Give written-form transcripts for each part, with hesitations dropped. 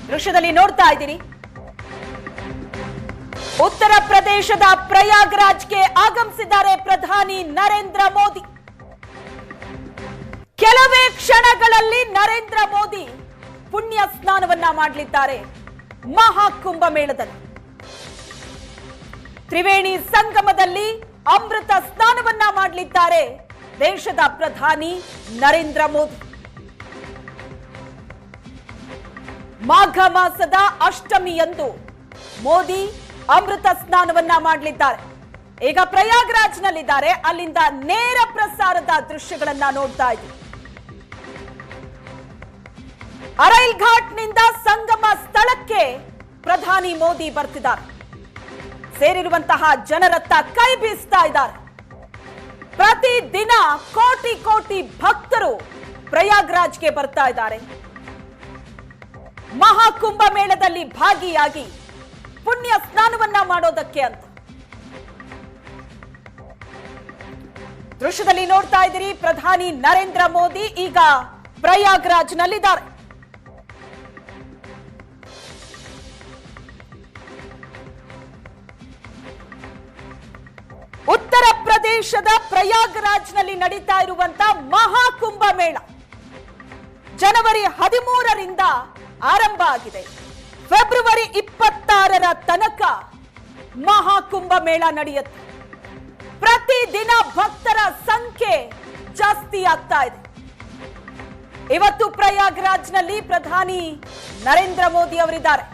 ದೃಶ್ಯದಲ್ಲಿ ನೋಡ್ತಾ ಇದ್ದೀರಿ, ಉತ್ತರ ಪ್ರದೇಶದ ಪ್ರಯಾಗ್ರಾಜ್ಗೆ ಆಗಮಿಸಿದ್ದಾರೆ ಪ್ರಧಾನಿ ನರೇಂದ್ರ ಮೋದಿ. ಕೆಲವೇ ಕ್ಷಣಗಳಲ್ಲಿ ನರೇಂದ್ರ ಮೋದಿ ಪುಣ್ಯ ಸ್ನಾನವನ್ನ ಮಾಡಲಿದ್ದಾರೆ ಮಹಾಕುಂಭ ಮೇಳದಲ್ಲಿ. ತ್ರಿವೇಣಿ ಸಂಗಮದಲ್ಲಿ ಅಮೃತ ಸ್ನಾನವನ್ನ ಮಾಡಲಿದ್ದಾರೆ ದೇಶದ ಪ್ರಧಾನಿ ನರೇಂದ್ರ ಮೋದಿ. ಮಾಘ ಮಾಸದ ಅಷ್ಟಮಿಯಂದು ಮೋದಿ ಅಮೃತ ಸ್ನಾನವನ್ನ ಮಾಡಲಿದ್ದಾರೆ. ಈಗ ಪ್ರಯಾಗ್ರಾಜ್ನಲ್ಲಿದ್ದಾರೆ, ಅಲ್ಲಿಂದ ನೇರ ಪ್ರಸಾರದ ದೃಶ್ಯಗಳನ್ನ ನೋಡ್ತಾ ಇದ್ದೀವಿ. ಅರೈಲ್ ಘಾಟ್ನಿಂದ ಸಂಗಮ ಸ್ಥಳಕ್ಕೆ ಪ್ರಧಾನಿ ಮೋದಿ ಬರ್ತಿದ್ದಾರೆ. ಸೇರಿರುವಂತಹ ಜನರತ್ತ ಕೈ ಬೀಸ್ತಾ ಇದ್ದಾರೆ. ಪ್ರತಿದಿನ ಕೋಟಿ ಕೋಟಿ ಭಕ್ತರು ಪ್ರಯಾಗ್ರಾಜ್ಗೆ ಬರ್ತಾ ಇದ್ದಾರೆ. ಮಹಾಕುಂಭ ಮೇಳದಲ್ಲಿ ಭಾಗಿಯಾಗಿ ಪುಣ್ಯ ಸ್ನಾನವನ್ನ ಮಾಡೋದಕ್ಕೆ ಅಂತ. ದೃಶ್ಯದಲ್ಲಿ ನೋಡ್ತಾ ಇದ್ದೀರಿ, ಪ್ರಧಾನಿ ನರೇಂದ್ರ ಮೋದಿ ಈಗ ಪ್ರಯಾಗ್ರಾಜ್ನಲ್ಲಿದ್ದಾರೆ. ಉತ್ತರ ಪ್ರದೇಶದ ಪ್ರಯಾಗ್ರಾಜ್ನಲ್ಲಿ ನಡೀತಾ ಇರುವಂತಹ ಮಹಾಕುಂಭ ಮೇಳ ಜನವರಿ 13ರಿಂದ ಆರಂಭ ಆಗಿದೆ. ಫೆಬ್ರವರಿ 26ರ ತನಕ ಮಹಾಕುಂಭ ಮೇಳ ನಡೆಯುತ್ತೆ. ಪ್ರತಿದಿನ ಭಕ್ತರ ಸಂಖ್ಯೆ ಜಾಸ್ತಿ ಆಗ್ತಾ ಇದೆ. ಇವತ್ತು ಪ್ರಯಾಗ್ರಾಜ್ನಲ್ಲಿ ಪ್ರಧಾನಿ ನರೇಂದ್ರ ಮೋದಿ ಅವರಿದ್ದಾರೆ.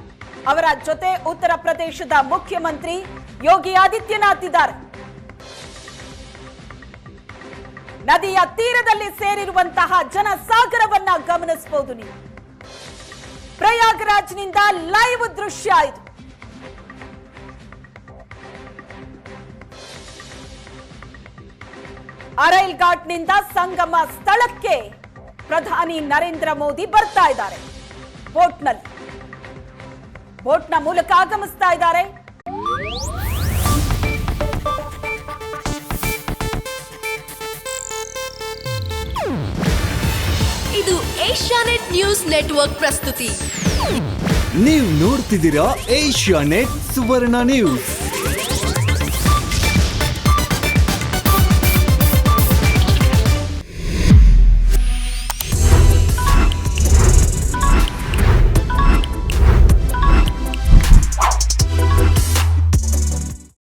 ಅವರ ಜೊತೆ ಉತ್ತರ ಪ್ರದೇಶದ ಮುಖ್ಯಮಂತ್ರಿ ಯೋಗಿ ಆದಿತ್ಯನಾಥ್ ಇದ್ದಾರೆ. ನದಿಯ ತೀರದಲ್ಲಿ ಸೇರಿರುವಂತಹ ಜನಸಾಗರವನ್ನ ಗಮನಿಸಬಹುದು ನೀವು. ಪ್ರಯಾಗ್ರಾಜ್ನಿಂದ ಲೈವ್ ದೃಶ್ಯ ಇದು. ಅರೈಲ್ ಘಾಟ್ನಿಂದ ಸಂಗಮ ಸ್ಥಳಕ್ಕೆ ಪ್ರಧಾನಿ ನರೇಂದ್ರ ಮೋದಿ ಬರ್ತಾ ಇದ್ದಾರೆ. ಬೋಟ್ನ ಮೂಲಕ ಆಗಮಿಸ್ತಾ ಇದ್ದಾರೆ. ಇದು ಏಷ್ಯಾನೆಟ್ ನ್ಯೂಸ್ ನೆಟ್ವರ್ಕ್ ಪ್ರಸ್ತುತಿ. ನೀವು ನೋಡ್ತಿದ್ದೀರಾ ಏಷ್ಯಾನೆಟ್ ಸುವರ್ಣ ನ್ಯೂಸ್.